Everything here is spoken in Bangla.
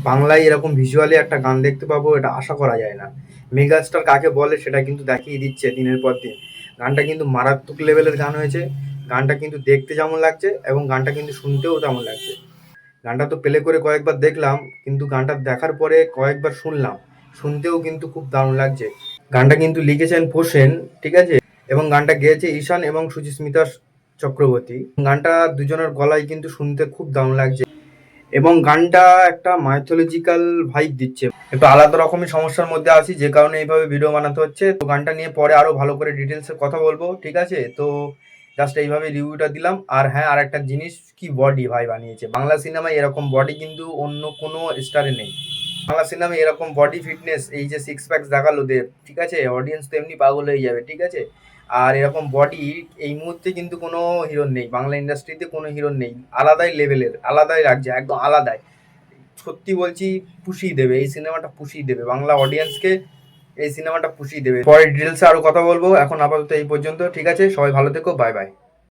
বাংলায় এরকম ভিজুয়ালি একটা গান দেখতে পাবো এটা আশা করা যায় না। মেগাস্টার কাকে বলে সেটা কিন্তু দেখিয়ে দিচ্ছে দিনের পর দিন। গানটা কিন্তু মারাত্মক লেভেলের গান হয়েছে। গানটা কিন্তু দেখতে যেমন লাগছে এবং গানটা কিন্তু শুনতেও তেমন লাগছে। গানটা তো প্লে করে কয়েকবার দেখলাম, কিন্তু গানটা দেখার পরে কয়েকবার শুনলাম, শুনতেও কিন্তু খুব দারুণ লাগছে। গানটা কিন্তু লিখেছেন প্রসেন, ঠিক আছে, এবং গানটা গেয়েছে ঈশান এবং সুচিস্মিতা চক্রবর্তী। গানটা দুজনের গলায় কিন্তু শুনতে খুব দারুণ লাগছে এবং গানটা একটা মাইথোলজিক্যাল ভাইব দিচ্ছে। একটু আলাদা রকমের সমস্যার মধ্যে আছি, যে কারণে এইভাবে ভিডিও বানাতে হচ্ছে। তো গানটা নিয়ে পরে আরো ভালো করে ডিটেলসে কথা বলবো, ঠিক আছে? তো জাস্ট এইভাবে রিভিউটা দিলাম। আর হ্যাঁ, আর একটা জিনিস, কি বডি ভাই বানিয়েছে! বাংলা সিনেমায় এরকম বডি কিন্তু অন্য কোনো স্টারে নেই। বাংলা সিনেমায় এরকম বডি ফিটনেস, এই যে সিক্স প্যাকস দেখালো দেব, ঠিক আছে, অডিয়েন্স তো এমনি পাগল হয়ে যাবে, ঠিক আছে। আর এরকম বডি এই মুহূর্তে কিন্তু কোনো হিরোর নেই, বাংলা ইন্ডাস্ট্রিতে কোনো হিরোর নেই। আলাদাই লেভেলের, আলাদাই লাগছে, একদম আলাদাই। সত্যি বলছি, পুষিয়ে দেবে এই সিনেমাটা, পুষিয়ে দেবে বাংলা অডিয়েন্সকে। এই সিনেমাটা পুষিয়ে দেবে। পরে ডিটেলসে আরো কথা বলবো, এখন আপাতত এই পর্যন্ত, ঠিক আছে? সবাই ভালো থেকো, বাই বাই।